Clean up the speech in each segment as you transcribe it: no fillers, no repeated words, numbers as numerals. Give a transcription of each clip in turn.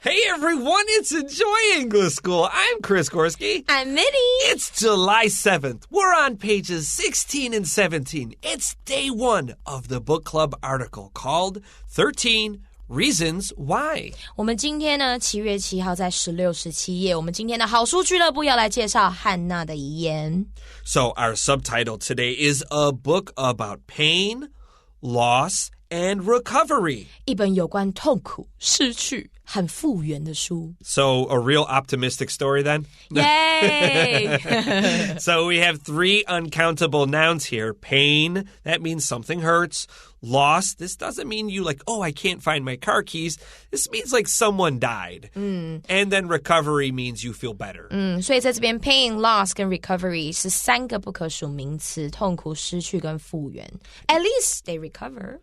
Hey everyone, it's Enjoy English School. I'm Chris Gorski. I'm Minnie. It's July 7th. We're on pages 16 and 17. It's day one of the book club article called 13 Reasons Why. 我们今天呢7月7号在16、17页，我们今天的好书俱乐部要来介绍汉娜的遗言。So our subtitle today is a book about pain, loss, and recovery. 一本有关痛苦、失去和复原的书。 So a real optimistic story then? Yay! So we have 3 uncountable nouns here. Pain, that means something hurts. Loss, this doesn't mean you like, oh, I can't find my car keys. This means like someone died. And then recovery means you feel better. 所以在这边 pain, loss 跟 recovery 是3个不可数名词，痛苦、失去跟复原。At least they recover.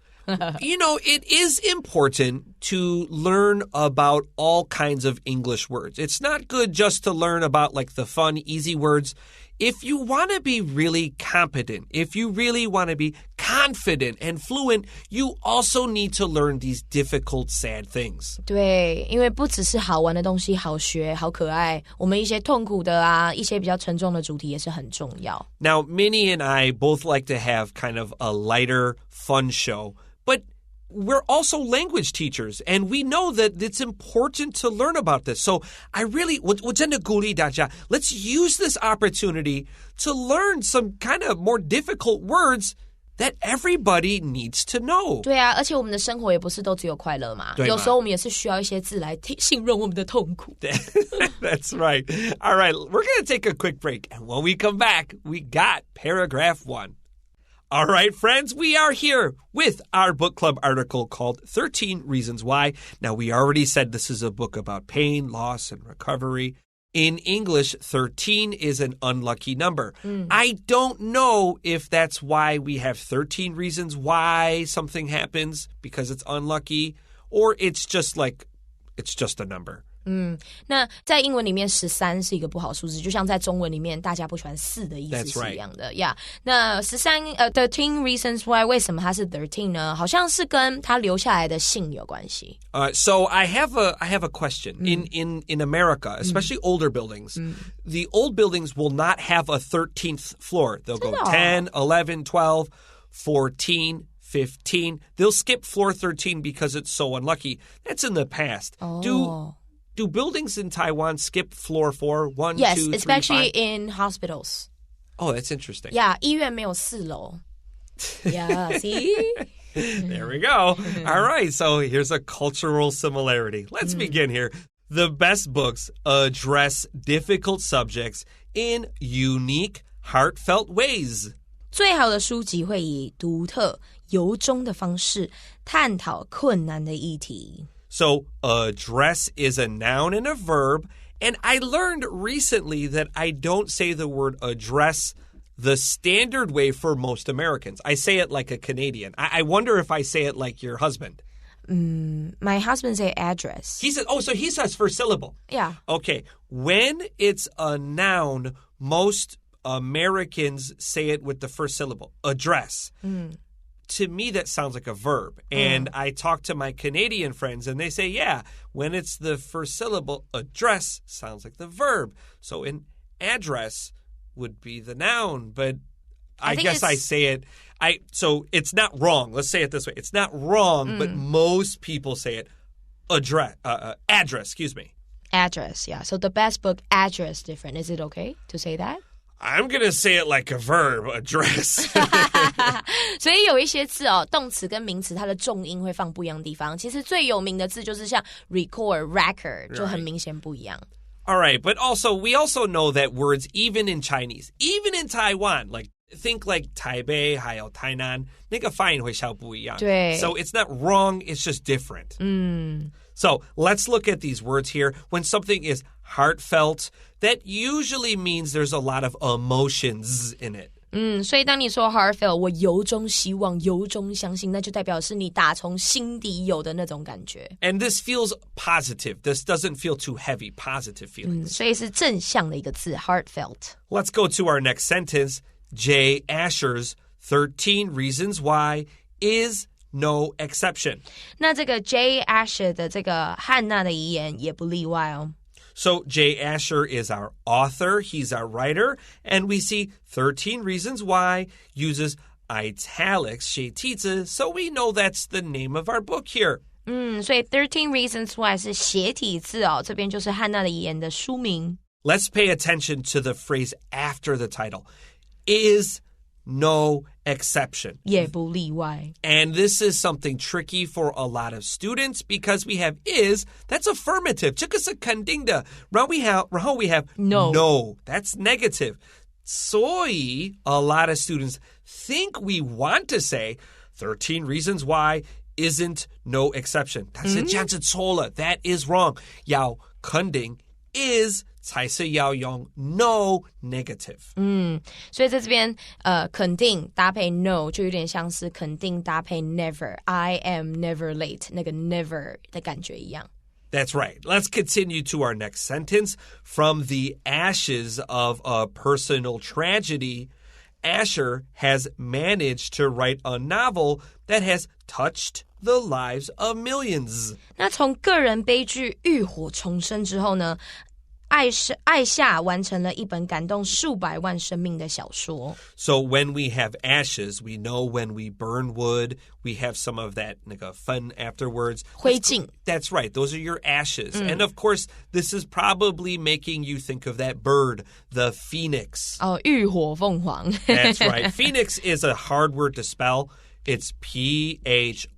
You know, it is important to learn about all kinds of English words. It's not good just to learn about like the fun, easy words. If you want to be really competent, if you really want to be confident and fluent, you also need to learn these difficult, sad things. 对，因为不只是好玩的东西好学好可爱，我们一些痛苦的啊，一些比较沉重的主题也是很重要。 Now, Minnie and I both like to have kind of a lighter, fun show, but we're also language teachers, and we know that it's important to learn about this. So I really, 我真的鼓励大家, let's use this opportunity to learn some kind of more difficult words that everybody needs to know. 对啊，而且我们的生活也不是都只有快乐嘛，有时候我们也是需要一些字来形容我们的痛苦。That's right. All right, we're going to take a quick break, and when we come back, we got paragraph 1. All right, friends, we are here with our book club article called 13 Reasons Why. Now, we already said this is a book about pain, loss, and recovery. In English, 13 is an unlucky number. I don't know if that's why we have 13 reasons why something happens because it's unlucky, or it's just like, it's just a number. 那在英文里面13是一个不好数字，就像在中文里面大家不喜欢4的意思 That's right. 是一样的呀。那13 13 reasons why 为什么它是13呢？好像是跟他留下来的信有关系。So I have a question. In America, especially older buildings, the old buildings will not have a 13th floor. They'll go 10, 11, 12, 14, 15. They'll skip floor 13 because it's so unlucky. That's in the past. Do buildings in Taiwan skip floor 4? 1, Yes, 2, 3, especially 5? in hospitals. Oh, that's interesting. Yeah, 医院没有4楼。Yeah, see? There we go. All right, so here's a cultural similarity. Let's begin here. The best books address difficult subjects in unique, heartfelt ways. 最好的书籍会以独特、由衷的方式探讨困难的议题。So address is a noun and a verb. And I learned recently that I don't say the word address the standard way for most Americans. I say it like a Canadian. I wonder if I say it like your husband. My husband say address. He says, oh, so he says first syllable. Yeah. Okay. When it's a noun, most Americans say it with the first syllable. Address. To me, that sounds like a verb. And I talk to my Canadian friends, and they say, yeah, when it's the first syllable, address sounds like the verb. So an address would be the noun. But I guess I say it. So it's not wrong. Let's say it this way. It's not wrong, but most people say it address, excuse me. Address, yeah. So the best book, address, different. Is it okay to say that? I'm going to say it like a verb, address. 所以有一些字哦，动词跟名词它的重音会放不一样的地方。其实最有名的字就是像 record 就很明显不一样。All right, but we also know that words, even in Chinese, even in Taiwan, like think like Taipei, 还有台南，那个发音会稍不一样。对。So it's not wrong, it's just different. So let's look at these words here. When something is heartfelt, that usually means there's a lot of emotions in it. 所以当你说 heartfelt， 我由衷希望、由衷相信，那就代表是你打从心底有的那种感觉。And this feels positive. This doesn't feel too heavy, positive feelings. 所以是正向的一个字 heartfelt. Let's go to our next sentence. Jay Asher's 13 Reasons Why is no exception. 那这个 J. Asher 的这个汉娜的遗言也不例外哦。So J. Asher is our author, he's our writer, and we see 13 Reasons Why uses italics 写体字, so we know that's the name of our book here. 所以 13 Reasons Why 是斜体字哦，这边就是汉娜的遗言的书名。Let's pay attention to the phrase after the title. Is no exception. 也不例外。 And this is something tricky for a lot of students because we have is, that's affirmative. 这个是肯定的。然后we have no, that's negative. 所以 a lot of students think we want to say 13 reasons why isn't no exception. 但是这样子错了, that is wrong. 要肯定 is 才是要用 no negative. 所以在这边肯定搭配 no 就有点像是肯定搭配 never. I am never late. 那个 never 的感觉一样。That's right. Let's continue to our next sentence. From the ashes of a personal tragedy, Asher has managed to write a novel that has touched the lives of millions. 那从个人悲剧浴火重生之后呢，艾夏完成了一本感动数百万生命的小说。So when we have ashes, we know when we burn wood, we have some of that fun afterwards. 灰烬. That's right. Those are your ashes. And of course, this is probably making you think of that bird, the phoenix. 浴火凤凰。That's right. Phoenix is a hard word to spell. It's P-H-O-E-N-I-X.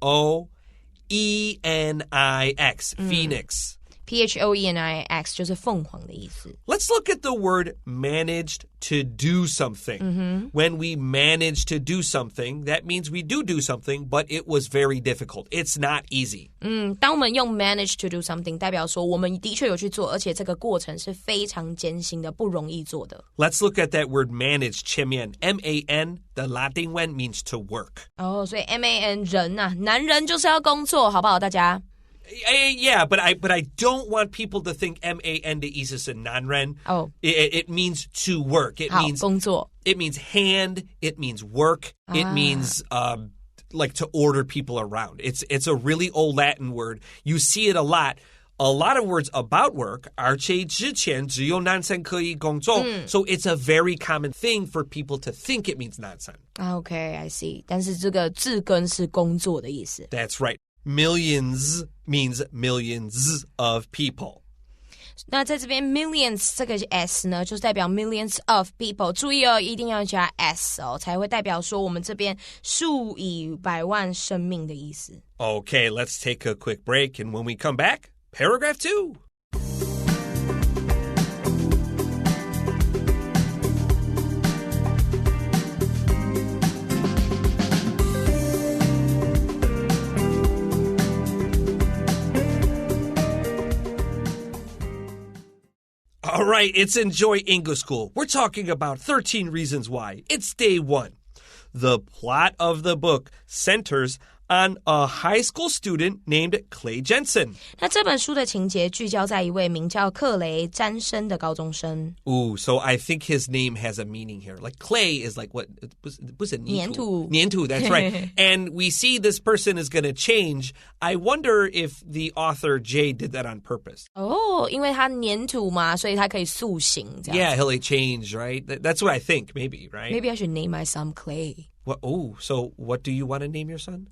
Phoenix. P-H-O-E-N-I-X 就是凤凰的意思。 Let's look at the word managed to do something. When we manage to do something, that means we do something, but it was very difficult. It's not easy. 当我们用 manage to do something 代表说我们的确有去做，而且这个过程是非常艰辛的，不容易做的。 Let's look at that word manage, 前面 M-A-N, the Latin one means to work. 所以 M-A-N 人啊，男人就是要工作，好不好大家？ Yeah, but I don't want people to think M-A-N 的意思是男人. It means to work. It 好， means 工作。 It means hand. It means work. It means like to order people around. It's a really old Latin word. You see it a lot. A lot of words about work are 之前只有男生可以工作. So it's a very common thing for people to think it means 男生. Okay, I see. 但是这个字根是工作的意思。 That's right. Millions means millions of people. 那在这边 millions 这个 s 呢，就是代表 millions of people。注意哦，一定要加 s 哦，才会代表说我们这边数以百万生命的意思。 Okay, let's take a quick break, and when we come back, paragraph 2. All right, it's Enjoy English School. We're talking about 13 Reasons Why. It's day 1. The plot of the book centers on a high school student named Clay Jensen. 那这本书的情节聚焦在一位名叫克雷·詹森的高中生。 Ooh, so I think his name has a meaning here. Like clay is like what? Was it 粘土. 粘土, that's right. And we see this person is going to change. I wonder if the author Jay did that on purpose. 因为他粘土嘛，所以他可以塑形这样。 Yeah, he'll change, right? That's what I think, maybe, right? Maybe I should name my son Clay. What? Oh, so what do you want to name your son?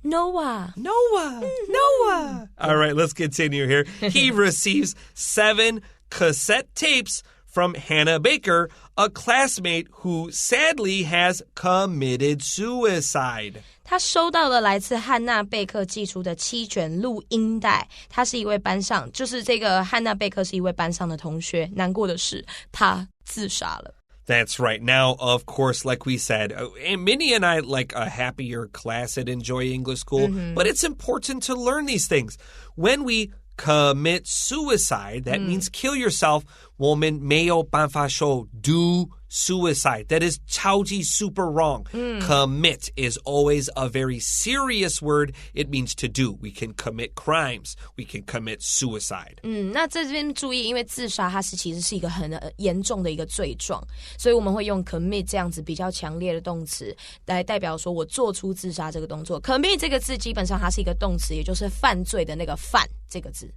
Noah. Noah. All right, let's continue here. He receives 7 cassette tapes from Hannah Baker, a classmate who sadly has committed suicide. 他收到了来自汉娜贝克寄出的7卷录音带。他是一位班上，就是这个汉娜贝克是一位班上的同学。难过的是，他自杀了。 That's right. Now, of course, like we said, Minnie and I like a happier class at Enjoy English School, but it's important to learn these things. When we commit suicide, that means kill yourself. 我们没有办法说 do suicide. That is 超级 super wrong. Commit is always a very serious word. It means to do. We can commit crimes. We can commit suicide. 那在这边注意，因为自杀它其实是一个很严重的一个罪状，所以我们会用 commit 这样子比较强烈的动词来代表说我做出自杀这个动作。commit 这个字基本上它是一个动词，也就是犯罪的那个犯这个字。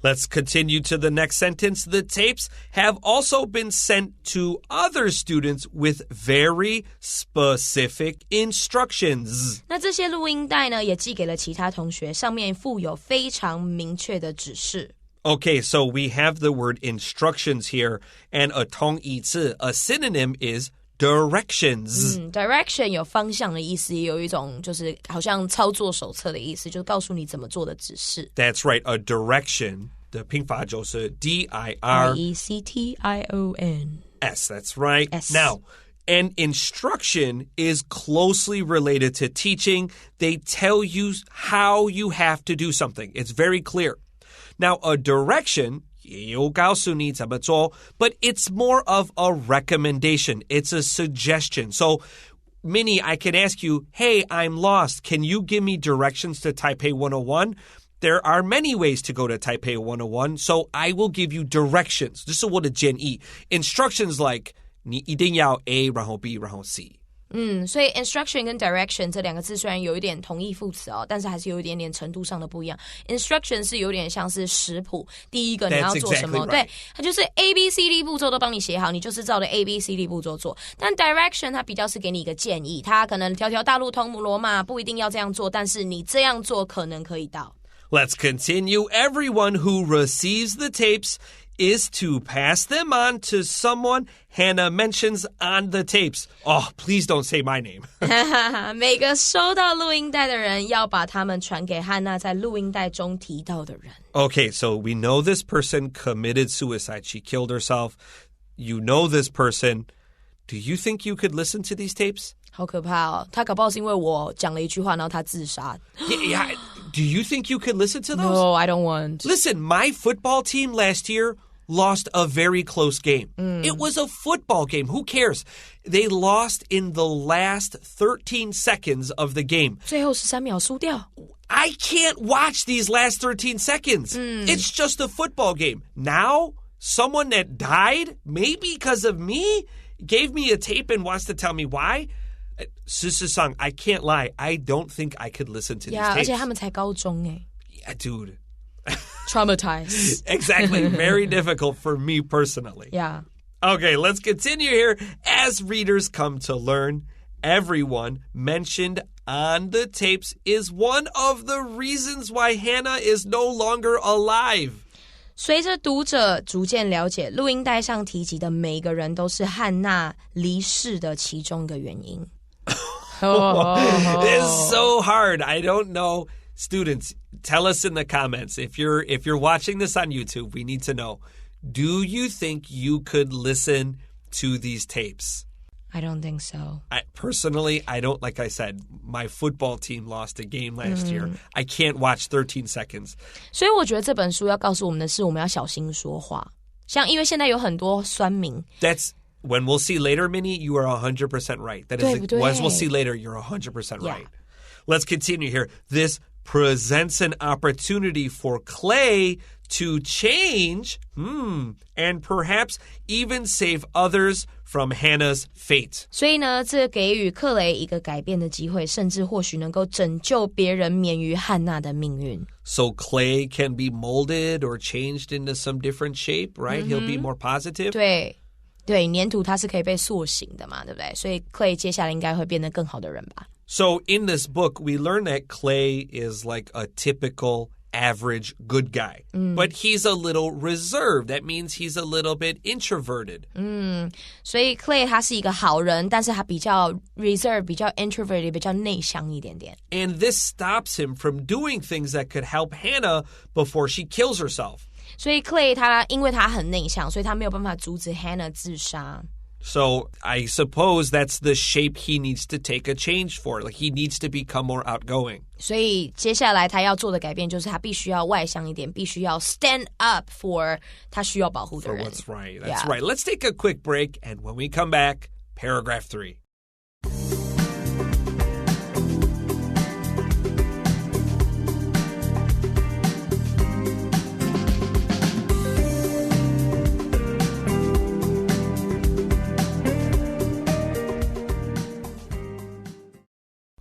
Let's continue to the next sentence. The tapes have also been sent to other students with very specific instructions. 那这些录音带呢，也寄给了其他同学，上面附有非常明确的指示。Okay, so we have the word instructions here, and a 同义词, a synonym is directions. Direction 有方向的意思，也有一种就是好像操作手册的意思，就是告诉你怎么做的指示。That's right, a direction. 的拼法就是 D-I-R-E-C-T-I-O-N. S, that's right. S. Now, an instruction is closely related to teaching. They tell you how you have to do something. It's very clear. Now, a direction, 也有告诉你怎么做, but it's more of a recommendation. It's a suggestion. So, Minnie, I can ask you, hey, I'm lost. Can you give me directions to Taipei 101? There are many ways to go to Taipei 101, so I will give you directions. 这是我的建议. Instructions like, 你一定要 A, 然后 B, 然后 C. 所以 instruction 跟 direction 这两个字虽然有一点同义副词哦，但是还是有一点点程度上的不一样。instruction 是有点像是食谱，第一个你要做什么， exactly right. 对，它就是 A、B、C、D 步骤都帮你写好，你就是照着 A、B、C、D 步骤做。但 direction 它比较是给你一个建议，它可能条条大路通罗马，不一定要这样做，但是你这样做可能可以到。Let's continue. Everyone who receives the tapes is to pass them on to someone Hannah mentions on the tapes. Oh, please don't say my name. 每个收到录音带的人要把他们传给汉娜在录音带中提到的人。Okay, so we know this person committed suicide. She killed herself. You know this person. Do you think you could listen to these tapes? 好可怕哦！他搞不好是因为我讲了一句话，然后他自杀。Yeah. Do you think you could listen to those? No, I don't want. Listen, my football team last year lost a very close game. It was a football game. Who cares? They lost in the last 13 seconds of the game. 最后13秒输掉。I can't watch these last 13 seconds. It's just a football game. Now, someone that died, maybe because of me, gave me a tape and wants to tell me why. 事实上, I can't lie. I don't think I could listen to these tapes. 而且他们才高中耶。Yeah, dude. Traumatized. Exactly. Very difficult for me personally. Yeah. Okay, let's continue here. As readers come to learn, everyone mentioned on the tapes is one of the reasons why Hannah is no longer alive. 随着读者逐渐了解，录音带上提及的每个人都是汉娜离世的其中一个原因。It's so hard. I don't know. Students, tell us in the comments. If you're watching this on YouTube, we need to know. Do you think you could listen to these tapes? I don't think so. Personally, I don't. Like I said, my football team lost a game last year. I can't watch 13 seconds. 所以我觉得这本书要告诉我们的是，我们要小心说话。像因为现在有很多酸民。That's when we'll see later, Minnie. You are 100% right. That is, as we'll see later, you're 100% right. Let's continue here. This presents an opportunity for Clay to change, and perhaps even save others from Hannah's fate. 所以呢，这给予克雷一个改变的机会，甚至或许能够拯救别人免于汉娜的命运。So Clay can be molded or changed into some different shape, right? He'll be more positive. 对，粘土它是可以被塑形的嘛，对不对？所以 Clay 接下来应该会变得更好的人吧。So in this book, we learn that Clay is like a typical average good guy. But he's a little reserved. That means he's a little bit introverted. 所以 Clay 他是一个好人，但是他比较 reserved, 比较 introverted, 比较内向一点点。And this stops him from doing things that could help Hannah before she kills herself. 所以 Clay 他因为他很内向，所以他没有办法阻止 Hannah 自杀。So I suppose that's the shape he needs to take a change for. Like he needs to become more outgoing. 所以接下来他要做的改变就是他必须要外向一点，必须要 stand up for 他需要保护的人。For what's right. That's right. Let's take a quick break, and when we come back, paragraph 3.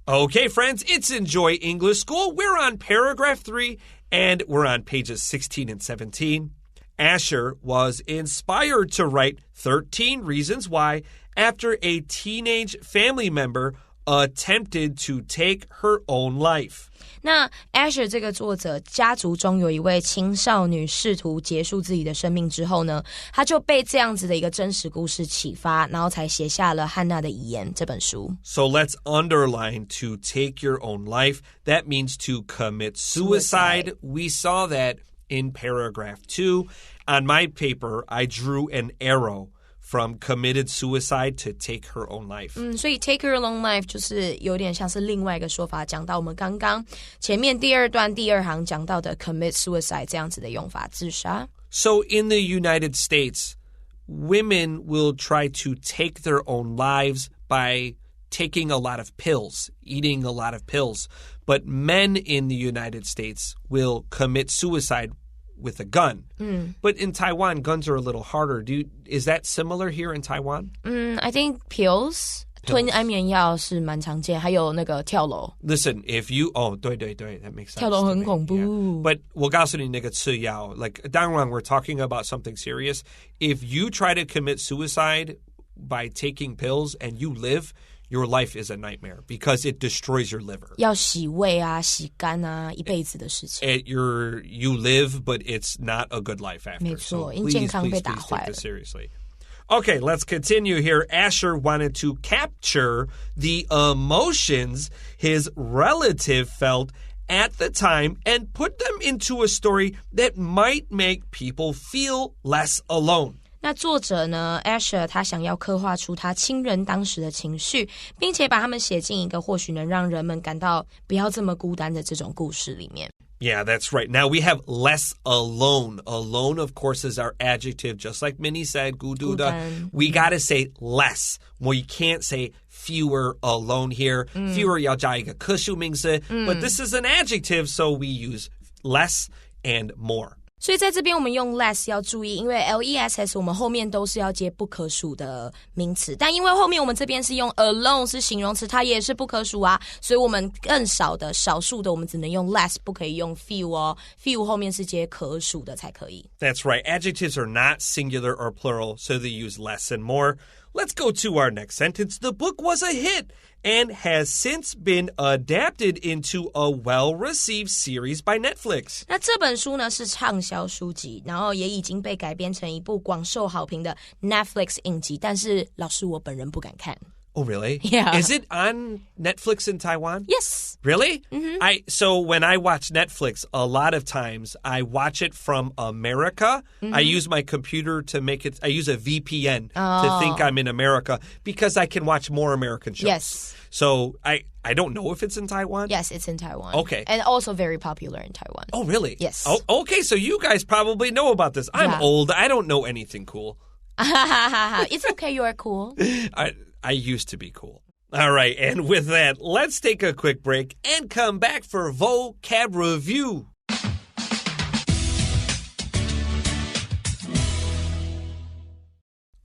Okay, friends, it's Enjoy English School. We're on paragraph 3, and we're on pages 16 and 17. Asher was inspired to write 13 reasons why after a teenage family member attempted to take her own life. 那 Asher 这个作者家族中有一位青少女试图结束自己的生命之后呢，他就被这样子的一个真实故事启发，然后才写下了《汉娜的遗言》这本书。So let's underline to take your own life. That means to commit suicide. We saw that in paragraph 2. On my paper, I drew an arrow from committed suicide to take her own life. 所以 take her own life 就是有点像是另外一个说法，讲到我们刚刚前面第二段第二行讲到的 commit suicide 这样子的用法，自杀。So in the United States, women will try to take their own lives by taking a lot of pills, eating a lot of pills. But men in the United States will commit suicide with a gun. But in Taiwan, guns are a little harder. Is that similar here in Taiwan? I think pills. 吞安眠药是蛮常见，还有那个跳楼。Listen, if you...对， that makes sense. 跳楼很恐怖。Yeah. But 我告诉你那个吃药 like, 当然 we're talking about something serious. If you try to commit suicide by taking pills and you live, your life is a nightmare because it destroys your liver. 要洗胃啊，洗肝啊，一辈子的事情。You live, but it's not a good life after. 没错， so 因为健康被打 please 坏 take 了。 this seriously. Okay, let's continue here. Asher wanted to capture the emotions his relative felt at the time and put them into a story that might make people feel less alone. 那作者呢 Asher 他想要刻画出他亲人当时的情绪，并且把他们写进一个或许能让人们感到不要这么孤单的这种故事里面。Yeah, that's right. Now we have less alone. Alone, of course, is our adjective, just like Minnie said, gududa. We gotta say less. Well, you can't say fewer alone here. Fewer 要加一个可数名词, but this is an adjective, so we use less and more. 所以在这边我们用 less 要注意，因为 less 我们后面都是要接不可数的名词，但因为后面我们这边是用 alone 是形容词，它也是不可数啊，所以我们更少的少数的我们只能用 less， 不可以用 few 哦， few 后面是接可数的才可以。 That's right. Adjectives are not singular or plural, so they use less and more. Let's go to our next sentence. The book was a hit and has since been adapted into a well-received series by Netflix. 那这本书呢是畅销书籍，然后也已经被改编成一部广受好评的 Netflix 影集，但是老师我本人不敢看。Oh, really? Yeah. Is it on Netflix in Taiwan? Yes. Really? So when I watch Netflix, a lot of times I watch it from America. I use my computer to make it, I use a VPN to think I'm in America because I can watch more American shows. Yes. So I don't know if it's in Taiwan. Yes, it's in Taiwan. Okay. And also very popular in Taiwan. Oh, really? Yes. Oh, okay, so you guys probably know about this. I'm old. I don't know anything cool. It's okay, you're cool. I used to be cool. All right, and with that, let's take a quick break and come back for vocab review.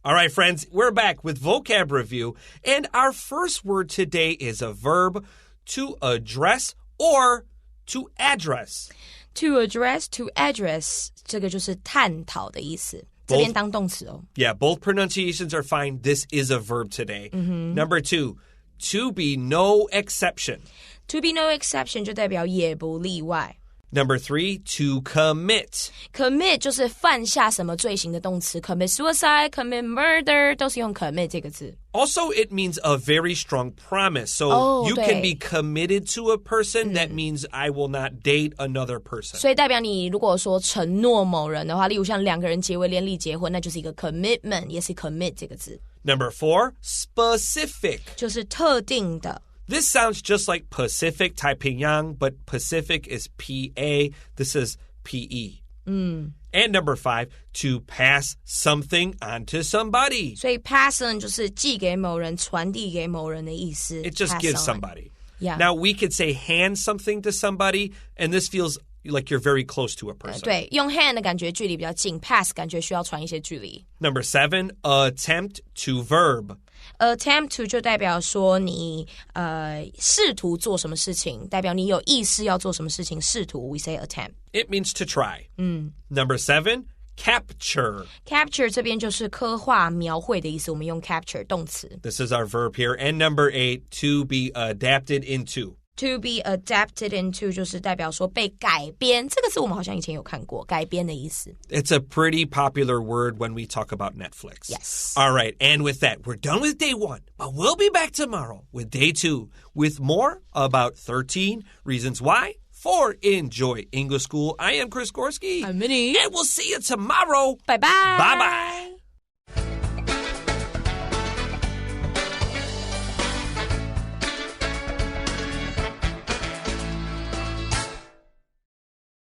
All right, friends, we're back with vocab review, and our first word today is a verb, to address or to address. To address, to address, 这个就是探讨的意思。这边当动词哦。Yeah, both pronunciations are fine. This is a verb today. Number 2, to be no exception. To be no exception 就代表也不例外。Number 3, to commit. Commit 就是犯下什么罪行的动词 ，commit suicide, commit murder 都是用 commit 这个字。Also, it means a very strong promise. So you can be committed to a person. That means I will not date another person. 所以代表你如果说承诺某人的话，例如像两个人结为连理结婚，那就是一个 commitment， 也是 commit 这个字。Number 4, specific. 就是特定的。This sounds just like Pacific, 太平洋, but Pacific is P-A. This is P-E. And number 5, to pass something on to somebody. 所以 pass on 就是寄给某人，传递给某人的意思。It just gives somebody. Yeah. Now, we could say hand something to somebody, and this feels like you're very close to a person. 对，用 hand 的感觉距离比较近 ，pass 感觉需要传一些距离。Number 7, attempt to verb. Attempt to 就代表说你试图做什么事情，代表你有意识要做什么事情，试图 we say attempt. It means to try. Number 7, capture. Capture 这边就是刻画、描绘的意思，我们用 capture 动词。This is our verb here. And number 8, to be adapted into. To be adapted into 就是代表说被改编，这个字我们好像以前有看过，改编的意思。It's a pretty popular word when we talk about Netflix. Yes. All right, and with that, we're done with day 1, but we'll be back tomorrow with day 2 with more about 13 reasons why for Enjoy English School. I am Chris Gorski. I'm Minnie. And we'll see you tomorrow. Bye-bye. Bye-bye.